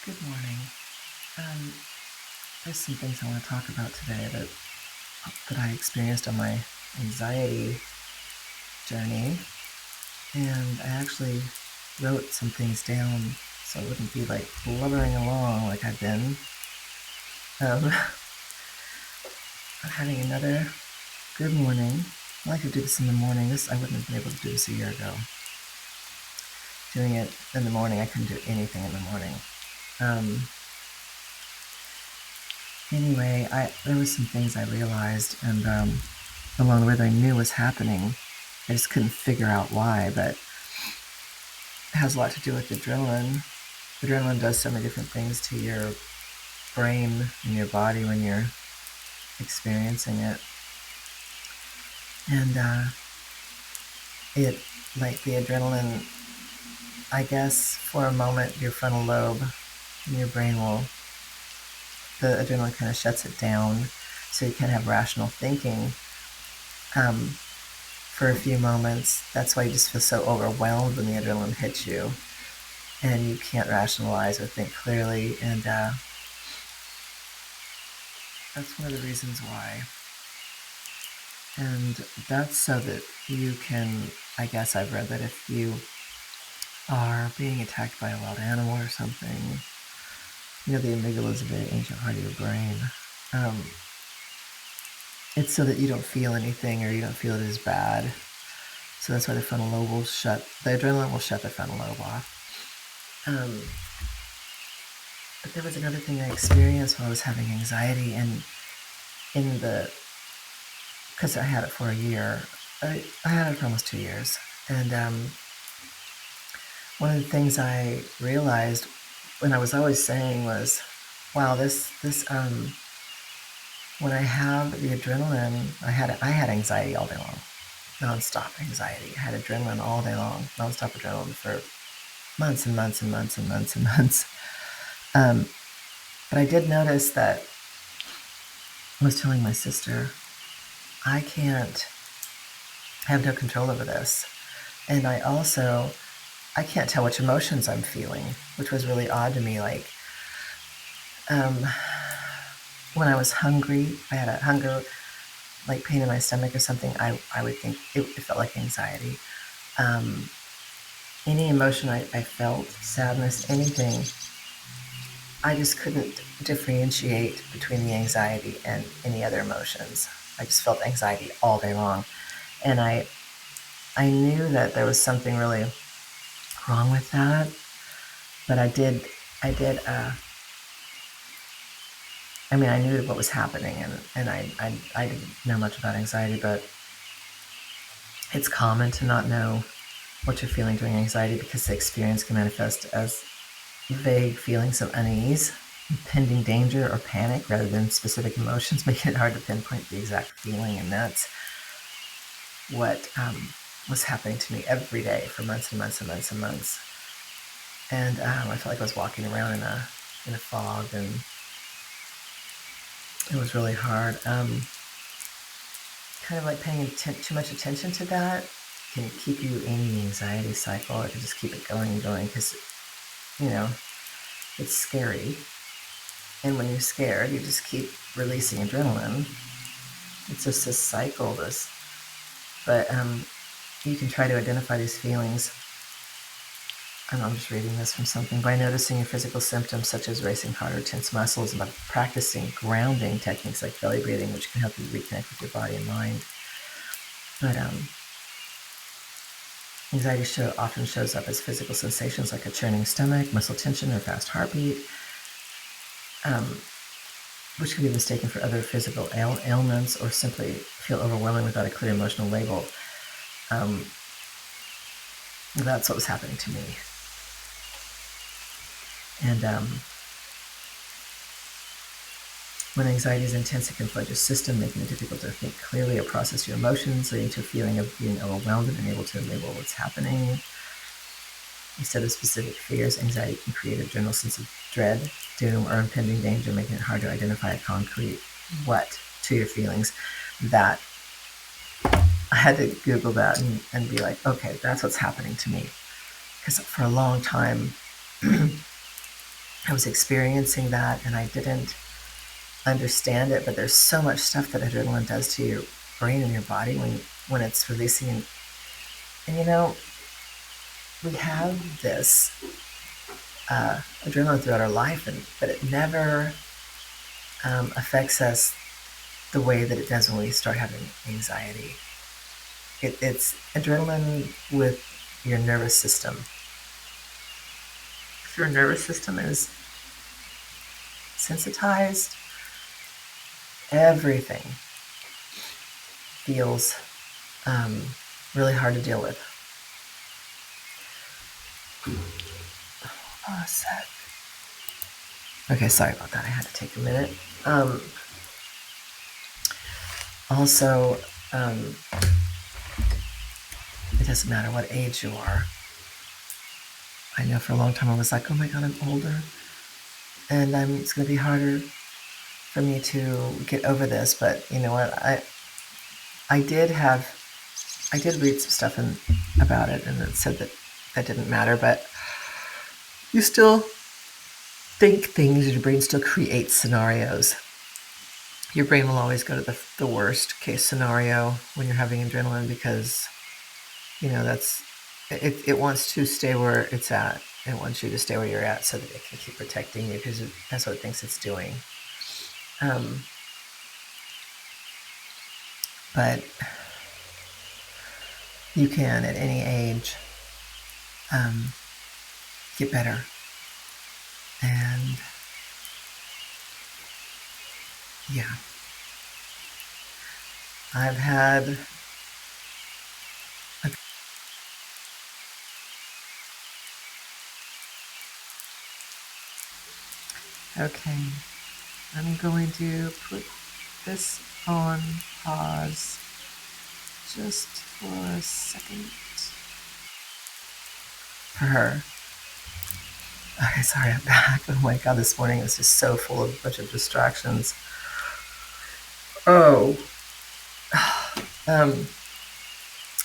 Good morning. Um, there's some things I want to talk about today that I experienced on my anxiety journey, and I actually wrote some things down so I wouldn't be like blubbering along like I've been. I'm having another good morning. I like to do this in the morning. I wouldn't have been able to do this a year ago. Doing it in the morning, I couldn't do anything in the morning. Anyway, there was some things I realized, and along the way that I knew was happening. I just couldn't figure out why, but it has a lot to do with adrenaline. Adrenaline does so many different things to your brain and your body when you're experiencing it. And like the adrenaline, I guess for a moment, your frontal lobe in your brain the adrenaline kind of shuts it down so you can have rational thinking for a few moments. That's why you just feel so overwhelmed when the adrenaline hits you and you can't rationalize or think clearly. And that's one of the reasons why. And that's so that you can, I guess I've read that if you are being attacked by a wild animal or something, the amygdala is a very ancient part of your brain. It's so that you don't feel anything or you don't feel it as bad. So that's why the adrenaline will shut the frontal lobe off. But there was another thing I experienced while I was having anxiety, and because I had it for a year, I had it for almost 2 years, and one of the things I realized when I was always saying was, wow, when I have the adrenaline, I had anxiety all day long, nonstop anxiety. I had adrenaline all day long, nonstop adrenaline for months and months and months and months and months. But I did notice that I was telling my sister, I have no control over this. And I can't tell which emotions I'm feeling, which was really odd to me. Like, when I was hungry, I had a hunger, like pain in my stomach or something, I would think it felt like anxiety. Any emotion I felt, sadness, anything, I just couldn't differentiate between the anxiety and any other emotions. I just felt anxiety all day long. And I knew that there was something really wrong with that, but I knew what was happening, and I didn't know much about anxiety, but it's common to not know what you're feeling during anxiety because the experience can manifest as vague feelings of unease, impending danger, or panic rather than specific emotions, making it hard to pinpoint the exact feeling. And that's what was happening to me every day for months and months and months and months. And I felt like I was walking around in a fog, and it was really hard. Kind of like paying too much attention to that can keep you in the anxiety cycle, or can just keep it going and going because, it's scary. And when you're scared, you just keep releasing adrenaline. It's just this cycle, but you can try to identify these feelings. I'm just reading this from something. By noticing your physical symptoms such as racing heart or tense muscles, and by practicing grounding techniques like belly breathing, which can help you reconnect with your body and mind. But anxiety often shows up as physical sensations like a churning stomach, muscle tension, or fast heartbeat, which can be mistaken for other physical ailments or simply feel overwhelming without a clear emotional label. That's what was happening to me. And when anxiety is intense, it can flood your system, making it difficult to think clearly or process your emotions, leading to a feeling of being overwhelmed and unable to label what's happening. Instead of specific fears, anxiety can create a general sense of dread, doom, or impending danger, making it hard to identify a concrete what to your feelings. That I had to Google that and be like, okay, that's what's happening to me. Because for a long time, I was experiencing that and I didn't understand it, but there's so much stuff that adrenaline does to your brain and your body when it's releasing. And you know, we have this adrenaline throughout our life, but it never affects us the way that it does when we start having anxiety. It's adrenaline with your nervous system. If your nervous system is sensitized, everything feels really hard to deal with. Oh, a sec. Okay, sorry about that. I had to take a minute. Also, it doesn't matter what age you are. I know for a long time I was like, oh my God, I'm older. And it's going to be harder for me to get over this. But you know what? I did read some stuff about it, and it said that didn't matter. But you still think things, your brain still creates scenarios. Your brain will always go to the worst case scenario when you're having adrenaline because, you know, it wants to stay where it's at. It wants you to stay where you're at so that it can keep protecting you because that's what it thinks it's doing. But you can, at any age, get better. And yeah, I've had okay, I'm going to put this on pause just for a second for her. Okay, sorry, I'm back. Oh my God, this morning was just so full of a bunch of distractions. Oh.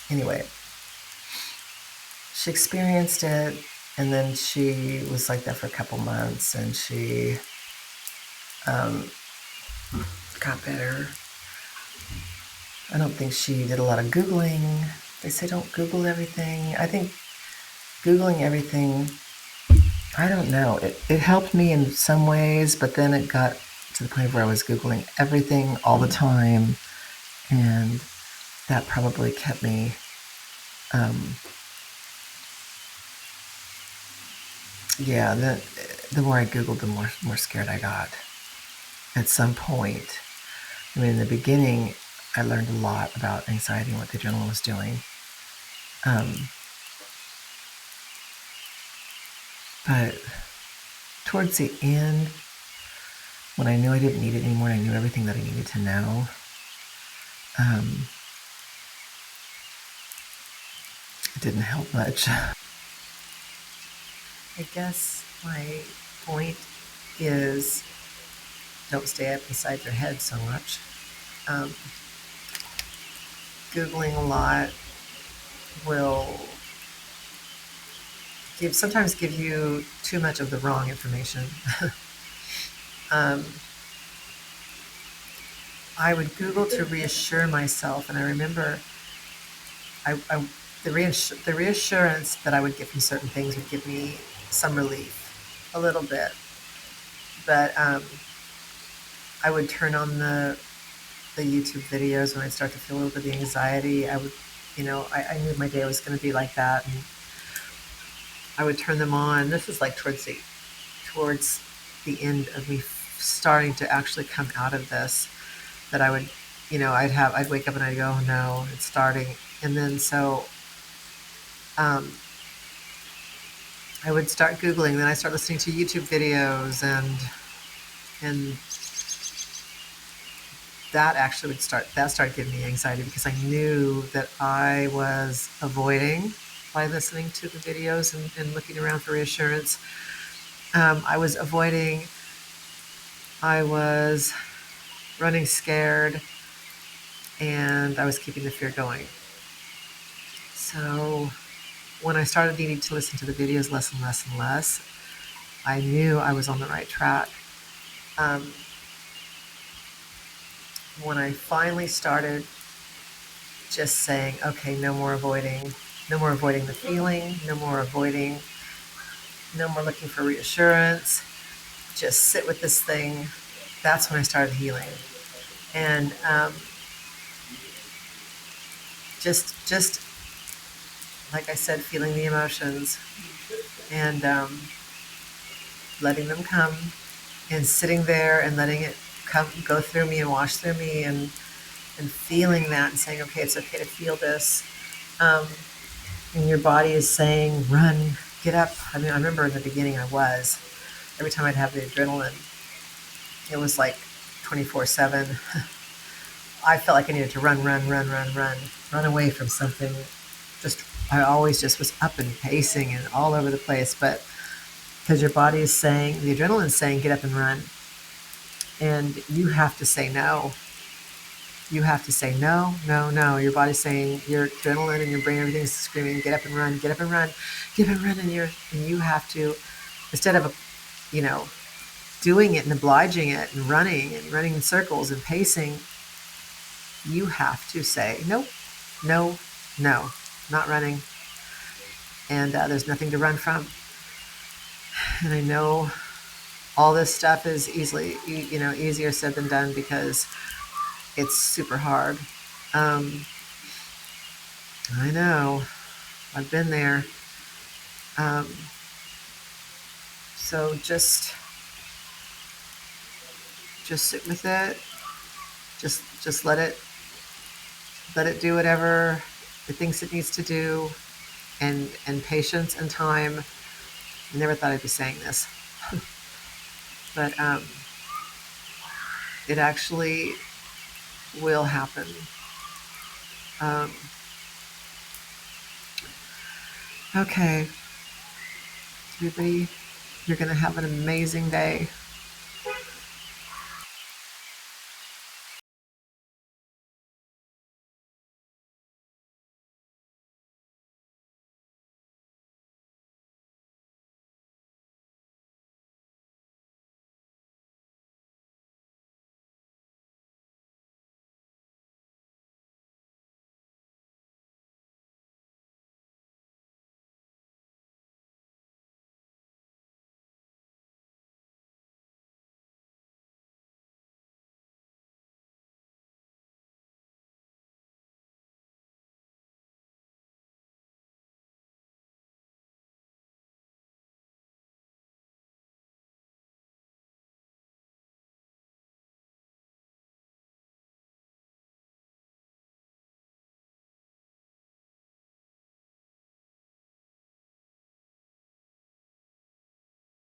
Anyway, she experienced it, and then she was like that for a couple months, and she got better. I don't think she did a lot of Googling. They say don't Google everything. I think Googling everything, I don't know. It helped me in some ways, but then it got to the point where I was Googling everything all the time, and that probably kept me the more I Googled, the more scared I got. At some point, I mean, in the beginning, I learned a lot about anxiety and what the adrenaline was doing. But towards the end, when I knew I didn't need it anymore, and I knew everything that I needed to know, it didn't help much. I guess my point is don't stay up inside your head so much. Googling a lot will sometimes give you too much of the wrong information. I would Google to reassure myself, and I remember the reassurance that I would get from certain things would give me some relief, a little bit. But I would turn on the YouTube videos when I start to feel a little bit of anxiety. I would, I knew my day was going to be like that, and I would turn them on. This is like towards the end of me starting to actually come out of this. That I would, I'd wake up and I'd go, oh no, it's starting, and then so I would start Googling. Then I start listening to YouTube videos, and that actually started giving me anxiety because I knew that I was avoiding by listening to the videos and looking around for reassurance. I was avoiding. I was running scared, and I was keeping the fear going. So when I started needing to listen to the videos less and less and less, I knew I was on the right track. When I finally started just saying, okay, no more avoiding the feeling, no more looking for reassurance, just sit with this thing. That's when I started healing. And just like I said, feeling the emotions and letting them come and sitting there and letting it go through me and wash through me and feeling that and saying, okay, it's okay to feel this. And your body is saying, run, get up. I mean, I remember in the beginning every time I'd have the adrenaline, it was like 24/7. I felt like I needed to run away from something. I always just was up and pacing and all over the place, but because your body is saying, the adrenaline is saying, get up and run. And you have to say no. You have to say no, no, no. Your body's saying, your adrenaline and your brain, everything's screaming, get up and run, get up and run, get up and run. And you have to, instead of, doing it and obliging it and running in circles and pacing, you have to say, nope, no, no, not running. And there's nothing to run from. And I know all this stuff is easier said than done because it's super hard. I know, I've been there. So just sit with it. Just let it do whatever it thinks it needs to do, and patience and time. I never thought I'd be saying this, but it actually will happen. Okay, everybody, you're gonna have an amazing day.